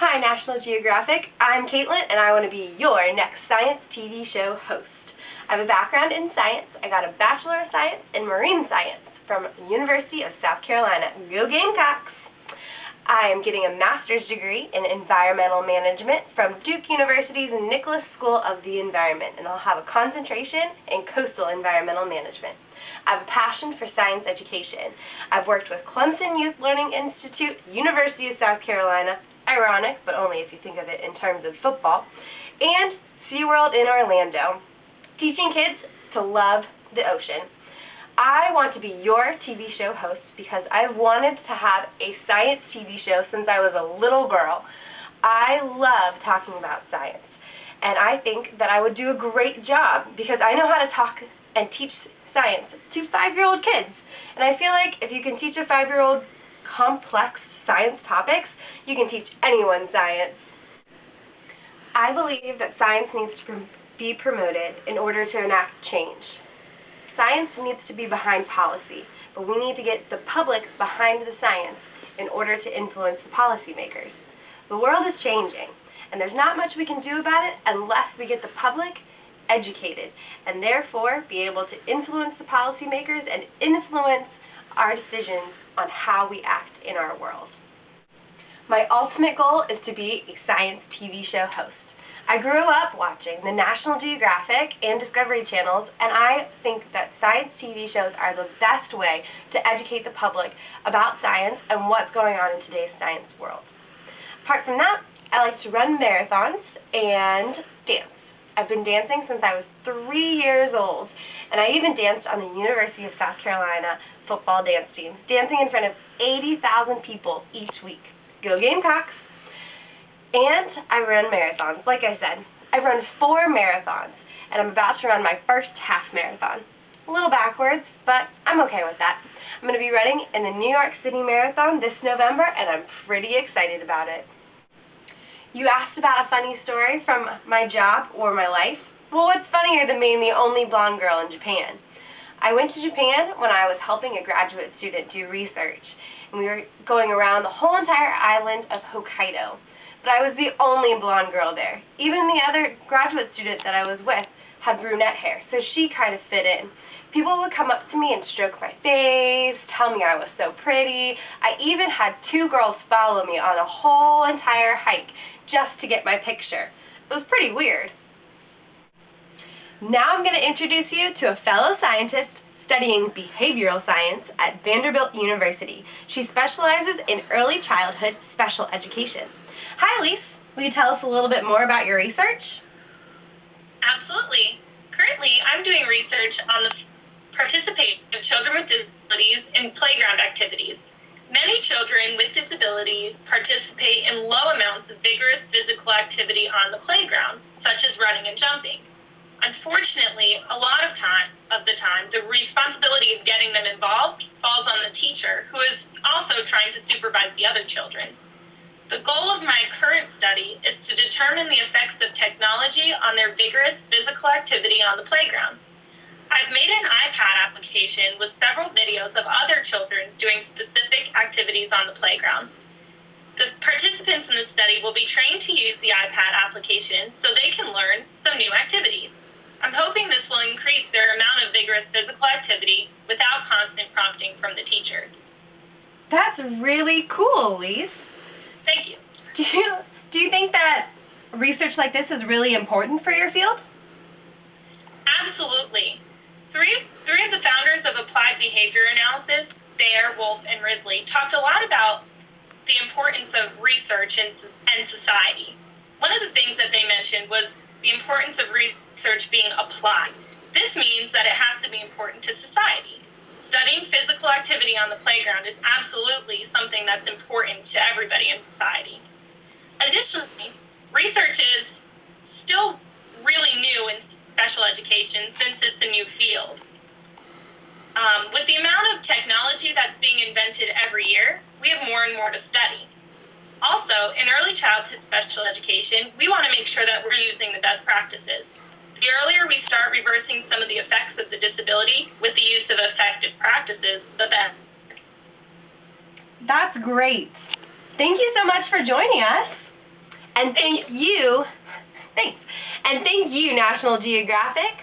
Hi, National Geographic. I'm Caitlyn, and I want to be your next science TV show host. I have a background in science. I got a Bachelor of Science in Marine Science from the University of South Carolina. Go Gamecocks! I am getting a master's degree in environmental management from Duke University's Nicholas School of the Environment, and I'll have a concentration in coastal environmental management. I have a passion for science education. I've worked with Clemson Youth Learning Institute, University of South Carolina, ironic, but only if you think of it in terms of football, and SeaWorld in Orlando, teaching kids to love the ocean. I want to be your TV show host because I've wanted to have a science TV show since I was a little girl. I love talking about science, and I think that I would do a great job because I know how to talk and teach science to 5-year-old kids. And I feel like if you can teach a 5-year-old complex science topics, you can teach anyone science. I believe that science needs to be promoted in order to enact change. Science needs to be behind policy, but we need to get the public behind the science in order to influence the policymakers. The world is changing, and there's not much we can do about it unless we get the public educated, and therefore be able to influence the policymakers and influence our decisions on how we act in our world. My ultimate goal is to be a science TV show host. I grew up watching the National Geographic and Discovery channels, and I think that science TV shows are the best way to educate the public about science and what's going on in today's science world. Apart from that, I like to run marathons and dance. I've been dancing since I was 3 years old, and I even danced on the University of South Carolina football dance team, dancing in front of 80,000 people each week. Go Gamecocks! And I run marathons. Like I said, I've run 4 marathons, and I'm about to run my first half marathon. A little backwards, but I'm okay with that. I'm going to be running in the New York City Marathon this November, and I'm pretty excited about it. You asked about a funny story from my job or my life. Well, what's funnier than being the only blonde girl in Japan? I went to Japan when I was helping a graduate student do research, and we were going around the whole entire island of Hokkaido. But I was the only blonde girl there. Even the other graduate student that I was with had brunette hair, so she kind of fit in. People would come up to me and stroke my face, tell me I was so pretty. I even had 2 girls follow me on a whole entire hike just to get my picture. It was pretty weird. Now I'm going to introduce you to a fellow scientist studying behavioral science at Vanderbilt University. She specializes in early childhood special education. Hi, Elise. Will you tell us a little bit more about your research? Absolutely. Currently, I'm doing research on the participation of children with disabilities in playground activities. Many children with disabilities participate in low amounts of vigorous physical activity on the playground, such as running and jumping. Unfortunately, a lot of the time, the responsibility of getting them involved falls on the teacher, who is also trying to supervise the other children. The goal of my current study is to determine the effects of technology on their vigorous physical activity on the playground. I've made an iPad application with several videos of other children doing specific activities on the playground. The participants in the study will be trained to use the iPad application so they can learn some new activities. I'm hoping this will increase their amount of vigorous physical activity without constant prompting from the teacher. That's really cool, Elise. Thank you. Do you think that research like this is really important for your field? Absolutely. Three of the founders of applied behavior analysis, Thayer, Wolf, and Risley, talked a lot about the importance of research and society. One of the things that they mentioned was the importance of research being applied. This means that it has to be important to society. Studying physical activity on the playground is absolutely something that's important to everybody in society. Additionally, research is still really new in special education since it's a new field. With the amount of technology that's being invented every year, we have more and more to study. Also, in early childhood special education, we want to make sure that we're using the best practices. The earlier we start reversing some of the effects of the disability with the use of effective practices, the better. That's great. Thank you so much for joining us. And thank you, thanks. And thank you, National Geographic,